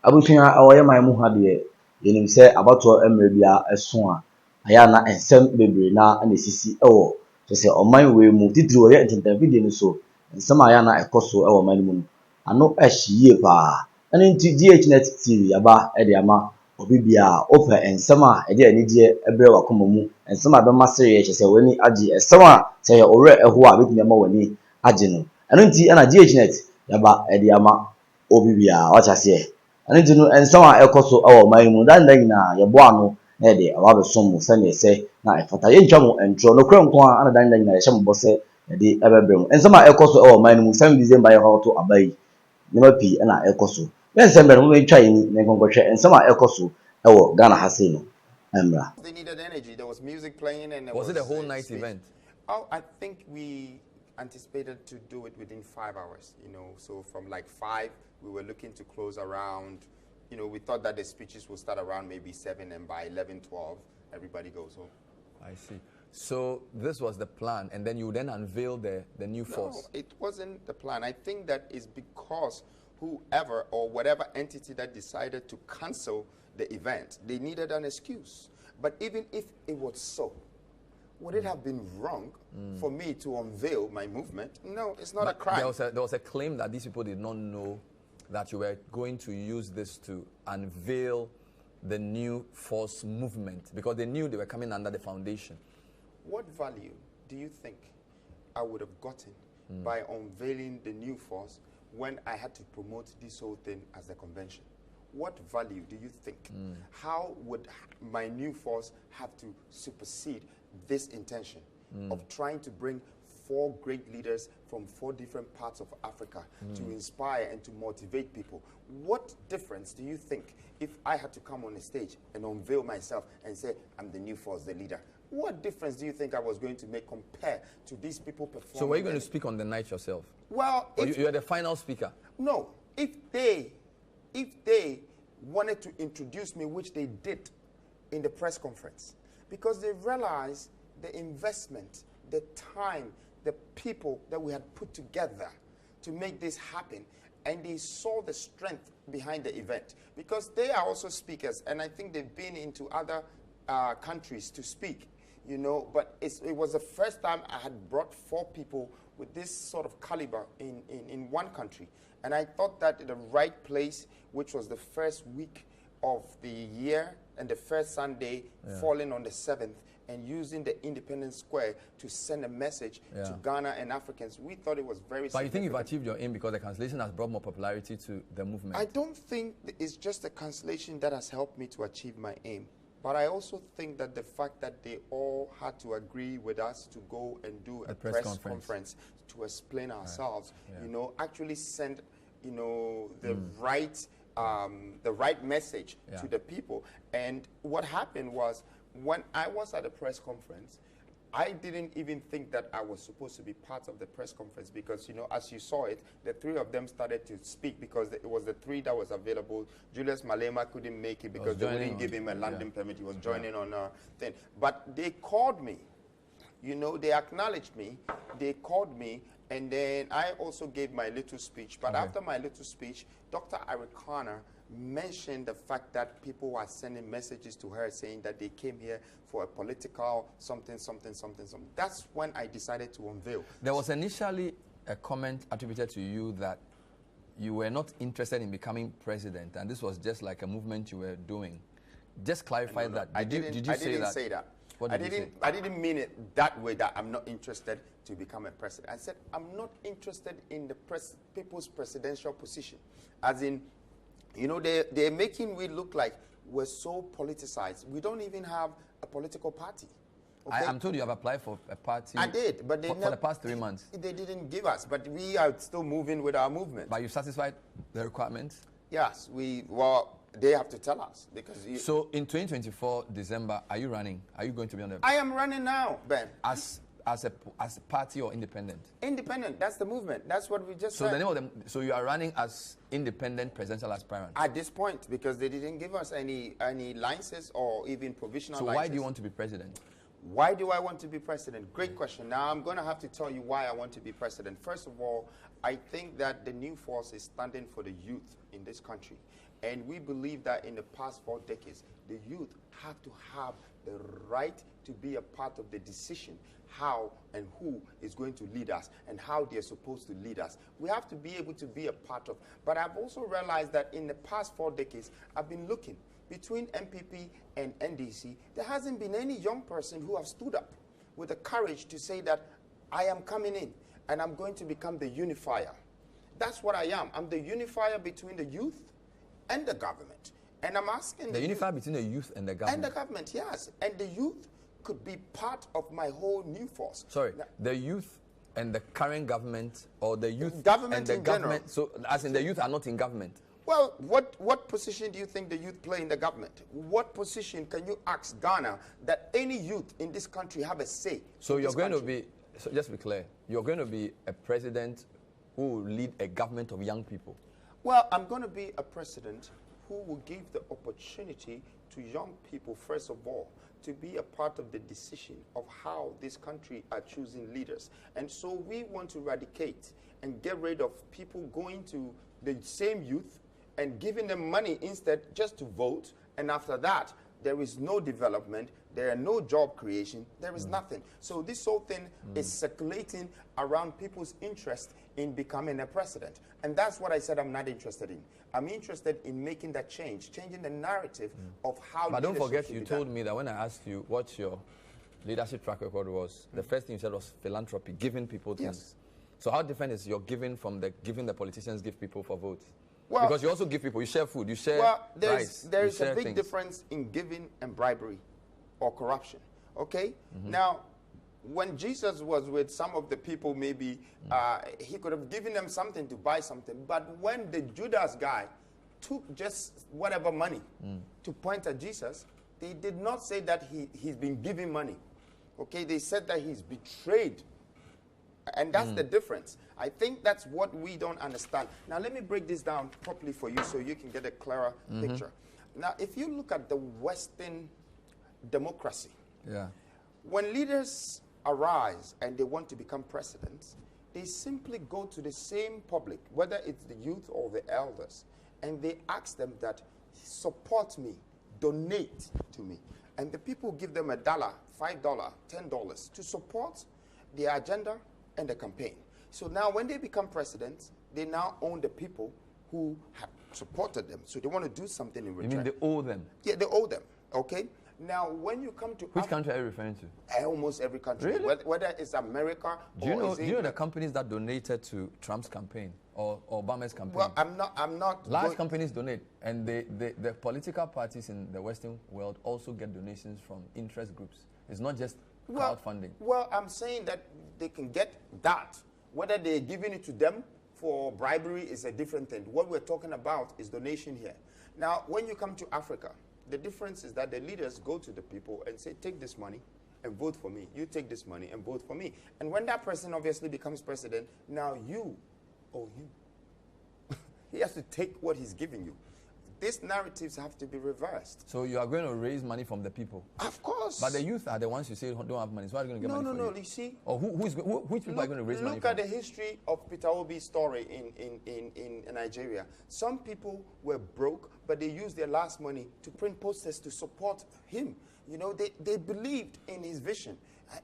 abusua awoye man mu ha de yenim se abato emre bia eso a aya na ensem bebre na esisi ewo se oman we mu titiri oye entertainment no so nsem aya na ekoso ewo man mu no ano ehyiye pa ene nti Ghnet TV aba e de ama obi bia ofa ensem a e de anigye ebre wakoma mu ensem a be masere se wani agi ensem a se ye ore eho a betumi ama wani agi no ene nti na Ghnet yaba e de ama obi bia wachase ene nti no ensem a ekoso ewo man mu dan nyina ye bo ano na de awa be som mu se ne se na efata ye ntwa mu entro no kra nko a na dan nyina ye hyem bo se de ebebre mu ensem a ekoso ewo man mu 7 December ye hoto abai nema pi na ekoso ensem be no me twa yin ne nkonkotwe ensem a ekoso ewo Ghana ha sei no emra. They needed energy. There was music playing, and was it a whole night event? Oh, I think we anticipated to do it within 5 hours. So from like 5, we were looking to close around. We thought that the speeches would start around maybe 7, and by 11, 12, everybody goes home. I see. So this was the plan, and then you then unveil the new force. No, it wasn't the plan. I think that is because whoever or whatever entity that decided to cancel the event, they needed an excuse. But even if it was so, would it have been wrong for me to unveil my movement? No, it's not a crime. There was a claim that these people did not know that you were going to use this to unveil the new force movement because they knew they were coming under the foundation. What value do you think I would have gotten by unveiling the new force when I had to promote this whole thing as the convention? What value do you think? How would my new force have to supersede this intention of trying to bring 4 great leaders from 4 different parts of Africa to inspire and to motivate people? What difference do you think if I had to come on a stage and unveil myself and say, I'm the new force, the leader? What difference do you think I was going to make compared to these people performing? So were you going to speak on the night yourself? Well, you are the final speaker? No. If they wanted to introduce me, which they did in the press conference, because they realized the investment, the time, the people that we had put together to make this happen, and they saw the strength behind the event, because they are also speakers, and I think they've been into other countries to speak, but it was the first time I had brought 4 people with this sort of caliber in one country. And I thought that the right place, which was the first week of the year and the first Sunday falling on the 7th, and using the Independence Square to send a message to Ghana and Africans, we thought it was very significant. But you think you've achieved your aim because the cancellation has brought more popularity to the movement? I don't think it's just the cancellation that has helped me to achieve my aim. But I also think that the fact that they all had to agree with us to go and do a press conference to explain ourselves, actually send, the right message to the people. And what happened was, when I was at the press conference, I didn't even think that I was supposed to be part of the press conference because, as you saw it, the 3 of them started to speak because it was the 3 that was available. Julius Malema couldn't make it because they wouldn't give him a landing permit. He was joining on a thing. But they called me. They acknowledged me. They called me. And then I also gave my little speech. But after my little speech, Dr. Arikana mentioned the fact that people were sending messages to her saying that they came here for a political something. That's when I decided to unveil. There was initially a comment attributed to you that you were not interested in becoming president, and this was just like a movement you were doing. Just clarify that. Did you say that? What did you say? I didn't mean it that way, that I'm not interested to become a president. I said I'm not interested in the people's presidential position. As in, they're making we look like we're so politicized. We don't even have a political party. Okay? I'm told you have applied for a party. I did, but for the past 3 months. They didn't give us, but we are still moving with our movement. But you satisfied the requirements? Yes, they have to tell us because. So in 2024 December, are you running? Are you going to be on the? I am running now, Ben. As a party or independent? Independent. That's the movement. That's what we just said. So the name of them. So you are running as independent presidential aspirant at this point because they didn't give us any licenses or even provisional. So licenses. Why do you want to be president? Why do I want to be president? Great question. Now I'm going to have to tell you why I want to be president. First of all, I think that the new force is standing for the youth in this country. And we believe that in the past 4 decades, the youth have to have the right to be a part of the decision how and who is going to lead us and how they're supposed to lead us. We have to be able to be a part of. But I've also realized that in the past 4 decades, I've been looking between MPP and NDC, there hasn't been any young person who have stood up with the courage to say that I am coming in and I'm going to become the unifier. That's what I am. I'm the unifier between the youth and the government. And I'm asking the unifier between the youth and the government. And the government, yes. And the youth could be part of my whole new force. Sorry, now, the youth and the current government, or the youth government and the government. General. So, as in the youth are not in government. Well, what position do you think the youth play in the government? What position can you ask Ghana that any youth in this country have a say? So you're going to be, so just to be clear, you're going to be a president who will lead a government of young people. Well, I'm going to be a president who will give the opportunity to young people, first of all, to be a part of the decision of how this country are choosing leaders. And so we want to eradicate and get rid of people going to the same youth and giving them money instead just to vote. And after that, there is no development, there are no job creation, there is nothing. So this whole thing is circulating around people's interest in becoming a president. And that's what I said I'm not interested in. I'm interested in making that change, changing the narrative of how. But don't forget, you told me that when I asked you what your leadership track record was, the first thing you said was philanthropy, giving people things. Yes. So how different is your giving from the giving the politicians give people for votes? Well, because you also give people, you share food, you share rice. There is a big difference in giving and bribery or corruption, okay? Now, when Jesus was with some of the people, maybe he could have given them something to buy something. But when the Judas guy took just whatever money to point at Jesus, they did not say that he's been giving money, okay? They said that he's betrayed. And that's the difference. I think that's what we don't understand. Now, let me break this down properly for you so you can get a clearer picture. Now, if you look at the Western democracy, when leaders arise and they want to become presidents, they simply go to the same public, whether it's the youth or the elders, and they ask them that, support me, donate to me. And the people give them $1, $5, $10 to support their agenda and the campaign. So now when they become presidents, they now own the people who have supported them. So they want to do something in return. You mean they owe them? Yeah, they owe them, okay? Now, when you come to... Which country are you referring to? Almost every country. Really? Whether it's America do you know the companies that donated to Trump's campaign or Obama's campaign? Well, I'm not... Large companies donate, and the political parties in the Western world also get donations from interest groups. It's not just crowdfunding. Well, I'm saying that they can get that. Whether they're giving it to them for bribery is a different thing. What we're talking about is donation here. Now, when you come to Africa, the difference is that the leaders go to the people and say, take this money and vote for me. You take this money and vote for me. And when that person obviously becomes president, now you owe him. He has to take what he's giving you. These narratives have to be reversed. So you are going to raise money from the people? Of course. But the youth are the ones you say don't have money. So are you going to get money from you? You see. Or which people are going to raise money from? Look at the history of Peter Obi's story in Nigeria. Some people were broke, but they used their last money to print posters to support him. You know, they believed in his vision.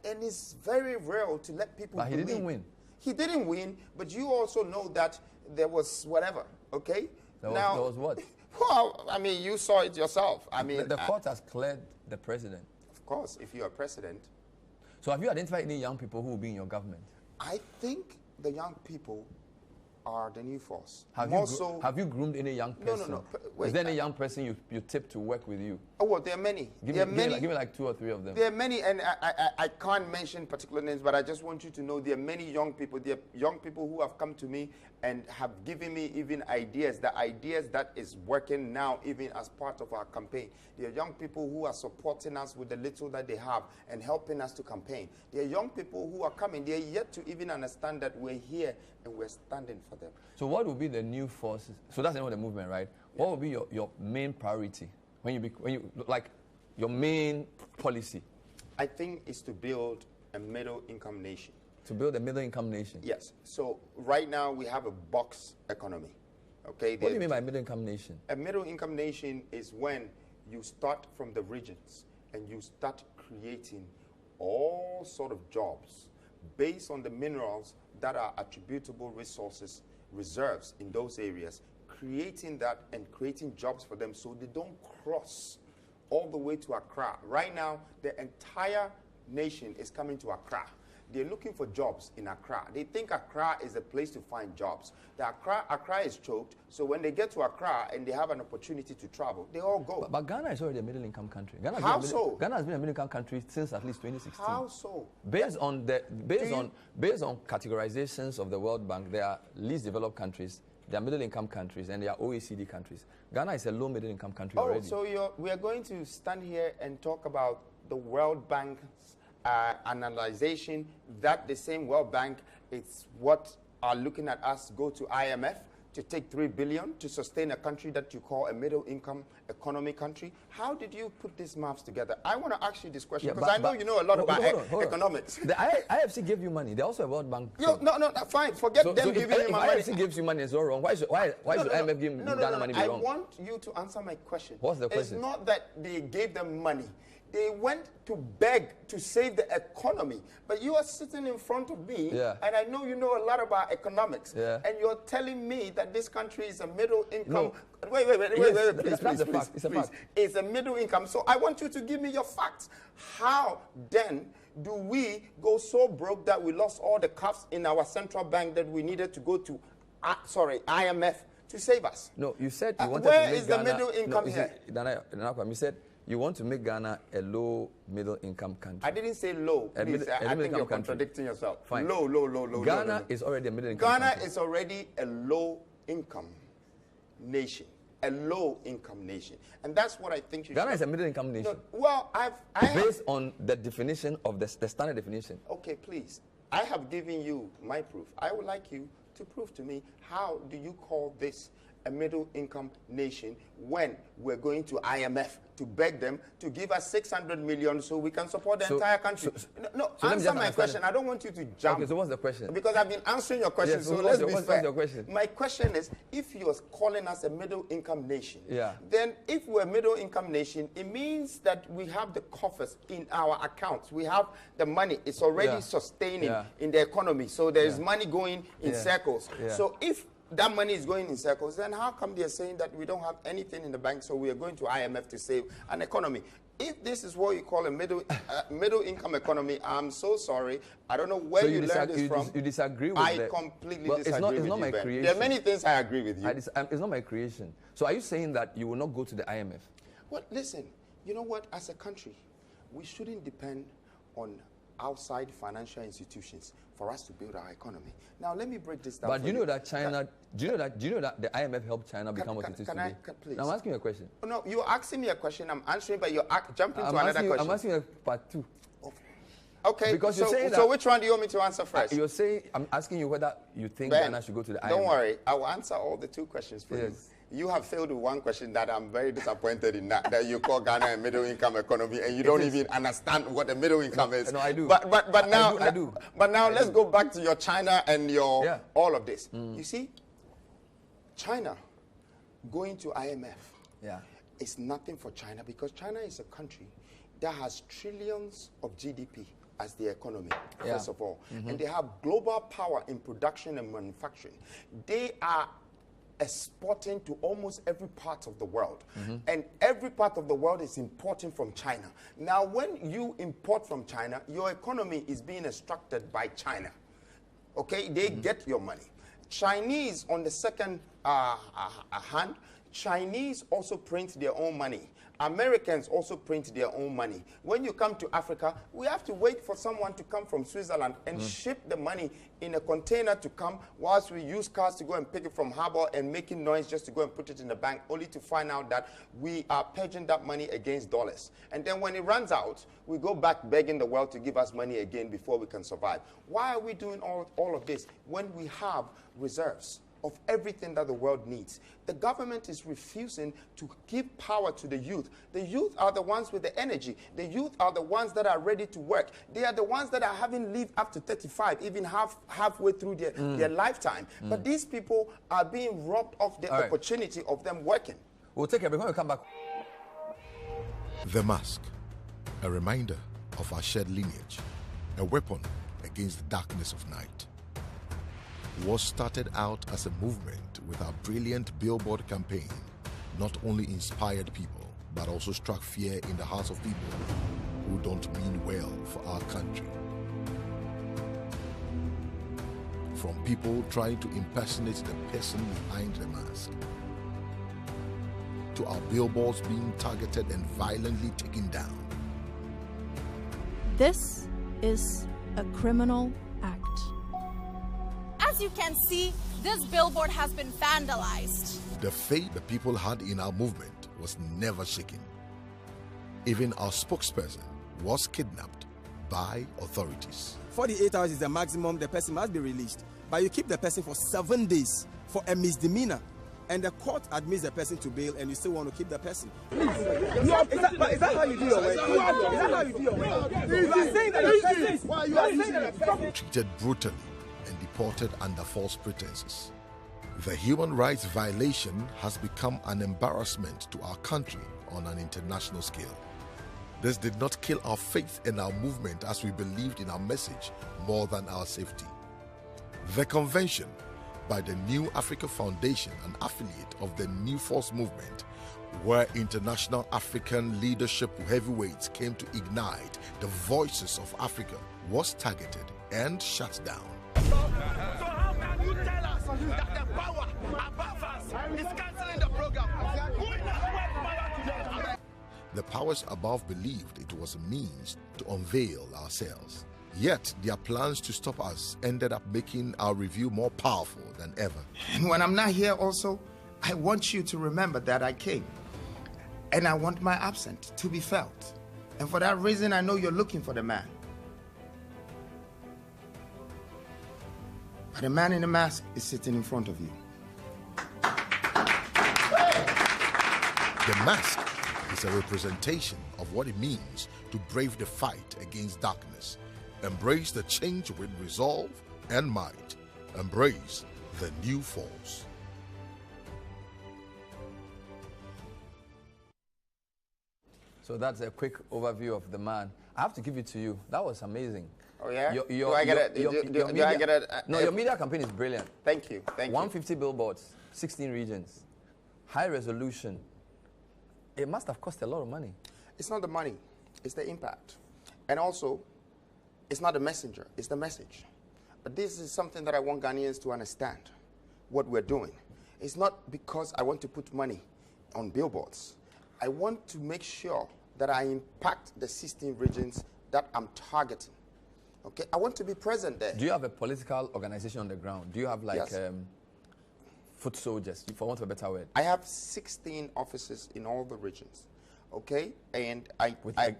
And it's very rare to let people believe. But he didn't win. He didn't win, but you also know that there was whatever, okay? There was what? Well, I mean, you saw it yourself. I mean, the court has cleared the president. Of course, if you are president. So have you identified any young people who will be in your government? I think the young people are the new force. Have you groomed any young person? No. Wait, is there any young person you tip to work with you? Oh, well, there are many. Give me like 2 or 3 of them. There are many, and I can't mention particular names, but I just want you to know there are many young people. There are young people who have come to me and have given me even ideas, the ideas that is working now even as part of our campaign. There are young people who are supporting us with the little that they have and helping us to campaign. There are young people who are coming. They are yet to even understand that we're here and we're standing for them. So what will be the new forces? So that's the name of the movement, right? Yeah. What will be your main priority when you like your main policy? I think is to build a middle-income nation. To build a middle-income nation? Yes. So right now we have a box economy. Okay. What do you mean by middle-income nation? A middle-income nation is when you start from the regions and you start creating all sort of jobs based on the minerals that are attributable resources, reserves in those areas, creating that and creating jobs for them so they don't cross all the way to Accra. Right now, the entire nation is coming to Accra. They're looking for jobs in Accra. They think Accra is a place to find jobs. Accra is choked, so when they get to Accra and they have an opportunity to travel, they all go. But Ghana is already a middle-income country. How so? Ghana has been a middle-income country since at least 2016. How so? Based on categorizations of the World Bank, there are least developed countries, there are middle-income countries, and there are OECD countries. Ghana is a low middle-income country already. So we are going to stand here and talk about the World Bank's analyzation that the same World Bank is what are looking at us go to IMF to take $3 billion to sustain a country that you call a middle-income economy country. How did you put these maths together? I want to ask you this question because I know you know a lot about economics. The IFC gave you money. They also a World Bank. No, fine. Forget them giving you money. If IFC gives you money, it's all wrong. Why should IMF give Ghana money? I want you to answer my question. What's the question? It's not that they gave them money. They went to beg to save the economy. But you are sitting in front of me, and I know you know a lot about economics, and you're telling me that this country is a middle income. No. Wait, please. It's a fact. It's a middle income. So I want you to give me your facts. How then do we go so broke that we lost all the cash in our central bank that we needed to go to, IMF to save us? No, you said you wanted where to make is Ghana, the middle income here? You said you want to make Ghana a low middle income country. I didn't say low. Please, I think you're contradicting yourself. Fine. Low. Ghana is already a middle income country. Ghana is already a low income nation. A low income nation. And that's what I think you Ghana is a middle income nation. No, well, based on the definition of the standard definition. Okay, please. I have given you my proof. I would like you to prove to me how do you call this a middle income nation when we're going to IMF to beg them to give us 600 million so we can support the entire country. Answer my question. I don't want you to jump. Okay, so what's the question? Because I've been answering your question, Yes, so let's be fair. What's your question? My question is, if you're calling us a middle income nation, Yeah. then if we're a middle income nation, it means that we have the coffers in our accounts. We have the money. It's already sustaining in the economy. So there is money going in circles. Yeah. So if that money is going in circles, then how come they're saying that we don't have anything in the bank, so we are going to IMF to save an economy? If this is what you call a middle income economy, I'm so sorry. I don't know where you learned this from. You disagree with I completely disagree with you. It's not my Ben. creation. There are many things I agree with you. It's not my creation. So are you saying that you will not go to the IMF? Well, listen, you know what? As a country, we shouldn't depend on outside financial institutions for us to build our economy. Now, let me break this down. But do you know that China? Do you know that the IMF helped China become what it is today? Please? Now, I'm asking you a question. Oh, no, you're asking me a question. I'm answering, but you're jumping to another question. I'm asking you part two. Okay. Because you're saying so which one do you want me to answer first? You're saying I'm asking you whether you think Ghana should go to the IMF. Don't worry, I will answer all the two questions for you. You have failed with one question that I'm very disappointed in, that you call Ghana a middle income economy and you don't even understand what a middle income is. No, I do. But now I do. But now let's go back to your China and your all of this. You see, China going to IMF is nothing for China because China is a country that has trillions of GDP as the economy, first of all. And they have global power in production and manufacturing. They are exporting to almost every part of the world. And every part of the world is importing from China. Now, when you import from China, your economy is being extracted by China. Okay? They get your money. Chinese, on the second hand, Chinese also print their own money. Americans also print their own money. When you come to Africa, we have to wait for someone to come from Switzerland and ship the money in a container to come, whilst we use cars to go and pick it from harbor and making noise just to go and put it in the bank, only to find out that we are pledging that money against dollars. And then when it runs out, we go back begging the world to give us money again before we can survive. Why are we doing all of this when we have reserves? of everything that the world needs. The government is refusing to give power to the youth. The youth are the ones with the energy. The youth are the ones that are ready to work. They are the ones that are having lived up to 35, even halfway through their lifetime. But these people are being robbed of the opportunity of them working. We'll take a break. When we come back. The mask, a reminder of our shared lineage, a weapon against the darkness of night. Was started out as a movement with our brilliant billboard campaign, not only inspired people, but also struck fear in the hearts of people who don't mean well for our country. From people trying to impersonate the person behind the mask, to our billboards being targeted and violently taken down. This is a criminal act. As you can see, this billboard has been vandalized. The faith the people had in our movement was never shaken. Even our spokesperson was kidnapped by authorities. 48 hours is the maximum the person must be released. But you keep the person for 7 days for a misdemeanor. And the court admits the person to bail, and you still want to keep the person. Is that how you do your work? Is that how you do your work? You are saying that the person treated brutally and deported under false pretenses. The human rights violation has become an embarrassment to our country on an international scale. This did not kill our faith in our movement, as we believed in our message more than our safety. The convention by the New Africa Foundation, an affiliate of the New Force movement, where international African leadership heavyweights came to ignite the voices of Africa, was targeted and shut down. So how can you tell us that the power above us is cancelling the program? Who in the power? The powers above believed it was a means to unveil ourselves. Yet, their plans to stop us ended up making our review more powerful than ever. And when I'm not here also, I want you to remember that I came. And I want my absence to be felt. And for that reason, I know you're looking for the man. But the man in the mask is sitting in front of you. The mask is a representation of what it means to brave the fight against darkness. Embrace the change with resolve and might. Embrace the new force. So that's a quick overview of the man. I have to give it to you. That was amazing. Oh yeah? Do I get it? No, your media campaign is brilliant. Thank you. 150 billboards, 16 regions, high resolution. It must have cost a lot of money. It's not the money, it's the impact. And also, it's not the messenger, it's the message. But this is something that I want Ghanaians to understand, what we're doing. It's not because I want to put money on billboards. I want to make sure that I impact the 16 regions that I'm targeting. Okay, I want to be present there. Do you have a political organization on the ground? Do you have like Yes. foot soldiers, for want of a better word? I have 16 offices in all the regions. Okay, and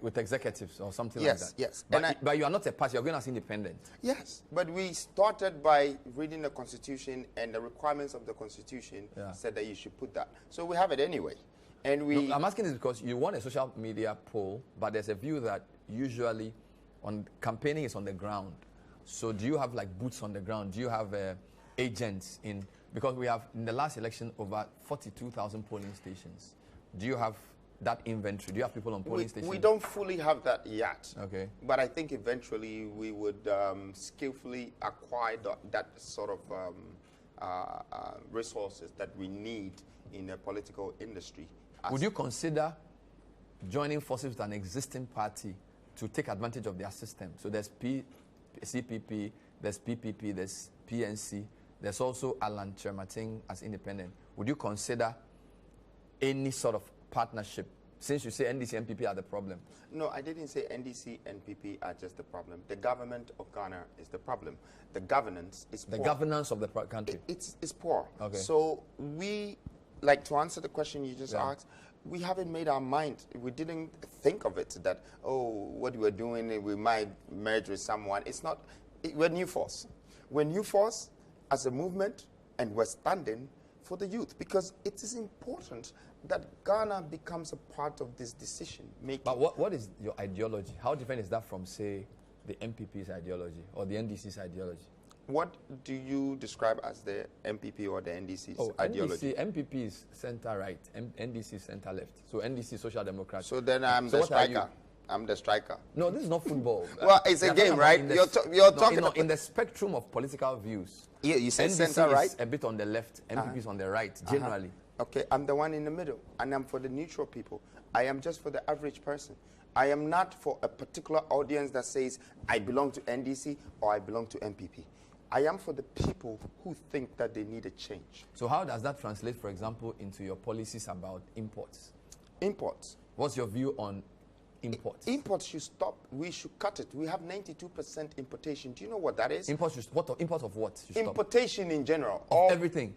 with executives or something yes, like that. Yes, but you are not a party. You're going as independent. Yes, but we started by reading the Constitution, and the requirements of the Constitution said that you should put that. So we have it anyway, and we. No, I'm asking this because you want a social media poll, but there's a view that usually, on campaigning is on the ground. So do you have like boots on the ground? Do you have agents in? Because we have in the last election over 42,000 polling stations. Do you have that inventory? Do you have people on polling stations? We don't fully have that yet. Okay. But I think eventually we would skillfully acquire that sort of resources that we need in the political industry. Would you consider joining forces with an existing party to take advantage of their system? So there's CPP, there's PPP, there's PNC, there's also Alan Chermating as independent. Would you consider any sort of partnership, since you say NDC and NPP are the problem? No, I didn't say NDC and NPP are just the problem. The government of Ghana is the problem. The governance is poor. The governance of the country? It's poor. Okay. So we, like to answer the question you just asked, we haven't made our mind. We didn't think of it that, oh, what we're doing, we might merge with someone. It's not, we're New Force. We're New Force as a movement, And we're standing for the youth because it is important that Ghana becomes a part of this decision making. But what is your ideology? How different is that from, say, the MPP's ideology or the NDC's ideology? What do you describe as the MPP or the NDC's ideology? MPP is center-right, NDC is center-left. So NDC Social Democrat. So then I'm the striker. I'm the striker. No, this is not football. Well, it's a game, right? You're talking in the spectrum of political views. Yeah, you say NDC center-right? is a bit on the left, MPP is on the right, generally. Okay, I'm the one in the middle, and I'm for the neutral people. I am just for the average person. I am not for a particular audience that says, I belong to NDC or I belong to MPP. I am for the people who think that they need a change. So how does that translate, for example, into your policies about imports? Imports. What's your view on imports? Imports should stop. We should cut it. We have 92% importation. Do you know what that is? Imports of what? Importation in general. Of everything.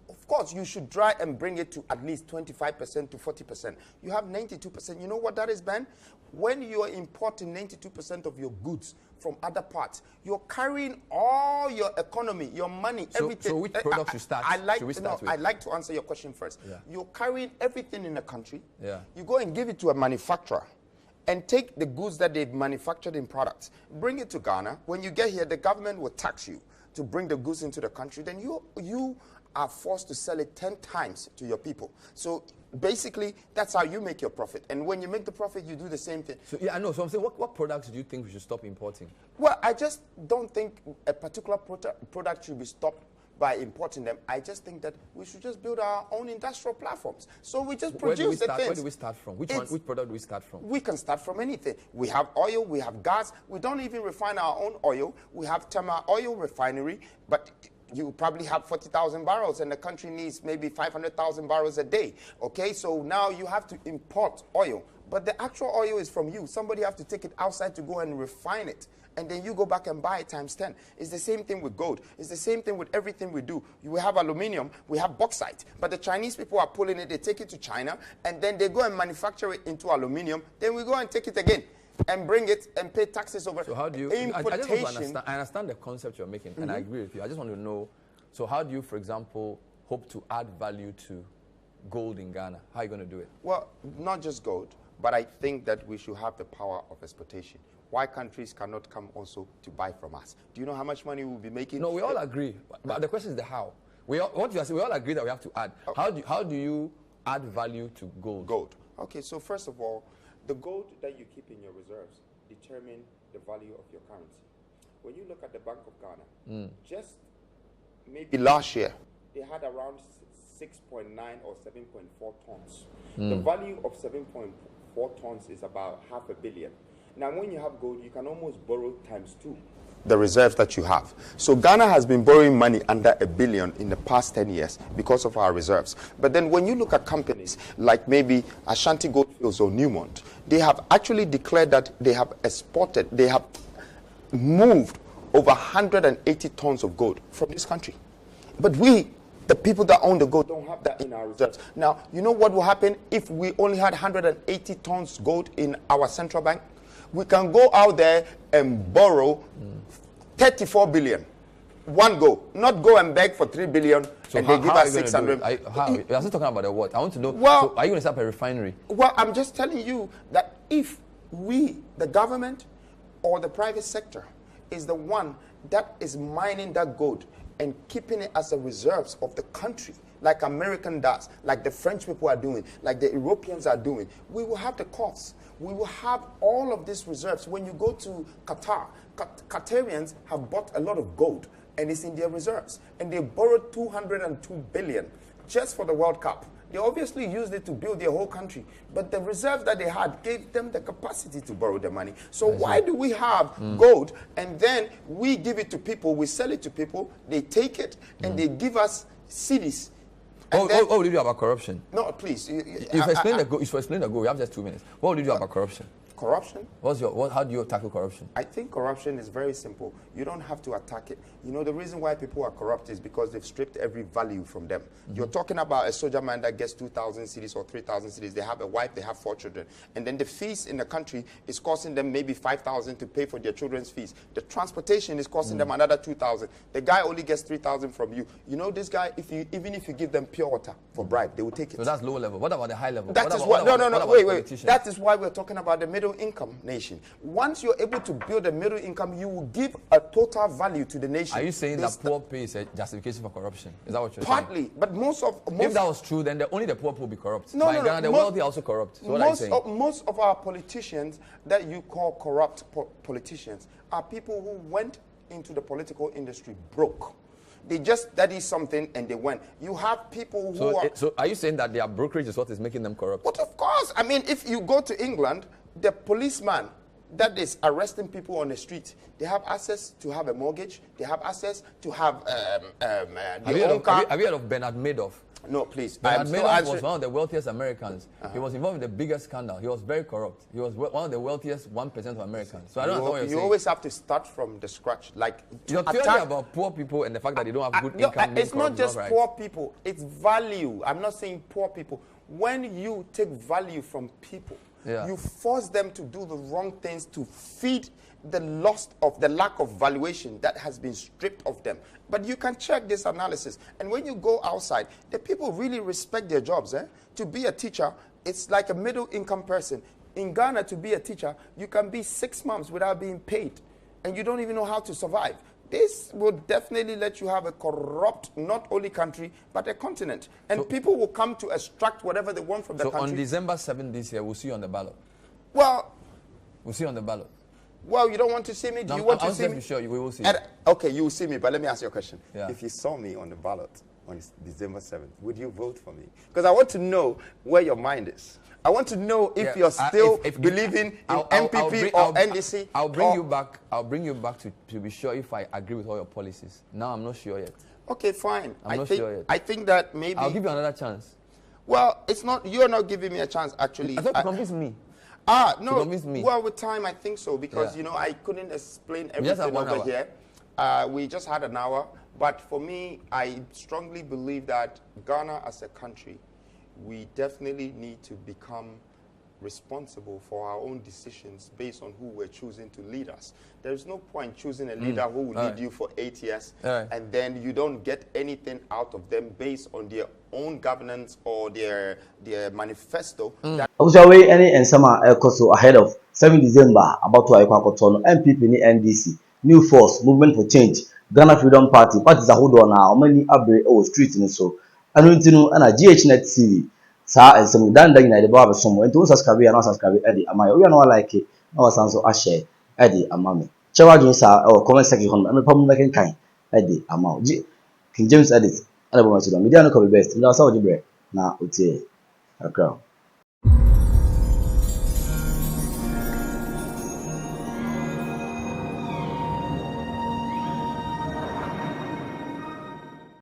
Of course, you should try and bring it to at least 25% to 40%. You have 92%. You know what that is, Ben? When you are importing 92% of your goods from other parts, you're carrying all your economy, your money, everything. So which product should start? I'd like to answer your question first. Yeah. You're carrying everything in the country. Yeah. You go and give it to a manufacturer and take the goods that they've manufactured in products, bring it to Ghana. When you get here, the government will tax you to bring the goods into the country. Then you are forced to sell it 10 times to your people. So basically, that's how you make your profit. And when you make the profit, you do the same thing. So yeah, I know. So I'm saying, what products do you think we should stop importing? Well, I just don't think a particular product should be stopped by importing them. I just think that we should just build our own industrial platforms. So we just produce the things. Where do we start from? Which product do we start from? We can start from anything. We have oil, we have gas. We don't even refine our own oil. We have Tema Oil Refinery, but you probably have 40,000 barrels and the country needs maybe 500,000 barrels a day. Okay, so now you have to import oil. But the actual oil is from you. Somebody have to take it outside to go and refine it. And then you go back and buy it times 10. It's the same thing with gold. It's the same thing with everything we do. We have aluminium, we have bauxite. But the Chinese people are pulling it, they take it to China, and then they go and manufacture it into aluminium. Then we go and take it again and bring it and pay taxes over. So how do you, I just want to understand, I understand the concept you're making, and I agree with you. I just want to know, so how do you, for example, hope to add value to gold in Ghana? How are you going to do it? Well, not just gold, but I think that we should have the power of exportation. Why countries cannot come also to buy from us? Do you know how much money we'll be making? No, we all agree. But the question is the how. We all agree that we have to add. Okay. How do you add value to gold? Gold. Okay, so first of all, the gold that you keep in your reserves determine the value of your currency. When you look at the Bank of Ghana, just maybe last year, they had around 6.9 or 7.4 tons. The value of 7.4 tons is about $500 million. Now, when you have gold, you can almost borrow times 2 the reserves that you have. So Ghana has been borrowing money under $1 billion in the past 10 years because of our reserves. But then when you look at companies like maybe Ashanti Goldfields or Newmont, they have actually declared that they have exported, they have moved over 180 tons of gold from this country. But we, the people that own the gold, don't have that in our reserves. Now, you know what will happen if we only had 180 tons gold in our central bank? We can go out there and borrow 34 billion. One go. Not go and beg for 3 billion and they give us 600. You're still talking about the what? I want to know, well, so are you going to set up a refinery? Well, I'm just telling you that if we, the government or the private sector, is the one that is mining that gold and keeping it as a reserves of the country, like American does, like the French people are doing, like the Europeans are doing, we will have the costs. We will have all of these reserves. When you go to Qatar, Qatarians have bought a lot of gold, and it's in their reserves. And they borrowed 202 billion just for the World Cup. They obviously used it to build their whole country. But the reserves that they had gave them the capacity to borrow the money. So why do we have gold, and then we give it to people, we sell it to people, they take it, and they give us cedis. What would you do about corruption? No, please. If you explain the goal, we have just 2 minutes. What would you do about corruption? Corruption? How do you tackle corruption? I think corruption is very simple. You don't have to attack it. You know, the reason why people are corrupt is because they've stripped every value from them. You're talking about a soldier man that gets 2,000 cedis or 3,000 cedis. They have a wife, they have 4 children. And then the fees in the country is costing them maybe 5,000 to pay for their children's fees. The transportation is costing them another 2,000. The guy only gets 3,000 from you. You know, this guy, even if you give them pure water for bribe, they will take it. So that's low level. What about the high level? That is why, wait. That is why we're talking about the middle income nation. Once you're able to build a middle income, you will give a total value to the nation. Are you saying that poor pay is a justification for corruption? Is that what you're saying? Partly, but if that was true, then only the poor will be corrupt. No, the wealthy are also corrupt. So most of our politicians that you call corrupt politicians are people who went into the political industry broke. They just studied something and they went. You have people who So are you saying that their brokerage is what is making them corrupt? But of course. I mean, if you go to England, the policeman that is arresting people on the street, they have access to have a mortgage. They have access to have their own car. Have you heard of Bernard Madoff? No, please. Bernard Madoff was one of the wealthiest Americans. He was involved in the biggest scandal. He was very corrupt. He was one of the wealthiest 1% of Americans. So I don't know what you're saying. You always have to start from the scratch. Like your theory about poor people and the fact that they don't have good income. It's not just poor people. It's value. I'm not saying poor people. When you take value from people, you force them to do the wrong things to feed the lack of valuation that has been stripped of them. But you can check this analysis. And when you go outside, the people really respect their jobs. To be a teacher, it's like a middle income person. In Ghana, to be a teacher, you can be 6 months without being paid. And you don't even know how to survive. This will definitely let you have a corrupt, not only country, but a continent. And people will come to extract whatever they want from the country. So on December 7th this year, we'll see you on the ballot. Well, we'll see you on the ballot. Well, you don't want to see me? Do you want to see me? I'm sure we will see. Okay, you will see me, but let me ask you a question. If you saw me on the ballot on December 7th, would you vote for me? Because I want to know where your mind is. I want to know if you're still believing in MPP or NDC. I'll bring you back. I'll bring you back to be sure if I agree with all your policies. Now I'm not sure yet. Okay, fine. I'm not sure yet. I think that maybe I'll give you another chance. Well, it's not. You're not giving me a chance, actually. I thought to convince me. No. Convince me. Well, with time, I think so because you know I couldn't explain everything over here. We just had an hour, but for me, I strongly believe that Ghana as a country, we definitely need to become responsible for our own decisions based on who we're choosing to lead us. There's no point choosing a leader who will lead you for 8 years and then you don't get anything out of them based on their own governance or their manifesto. Obviously, any and summer also ahead of 7 December about to Aikwakotono, MPP ni NDC, New Force, Movement for Change, Ghana Freedom Party, parties are hold on now, many abre or streets and so. And we know and a Ghnet TV. Sa and some done in the Bob somewhere and to subscribe and not subscribe Eddie. Am I? We are not like it. No sounds of Ashe Eddie Amami. Chawa sa or comment section. I'm a problem making kind Eddie Amau. King James edit. I don't want to do. Media no copy best. No, I saw the bread. Now, it's a crowd.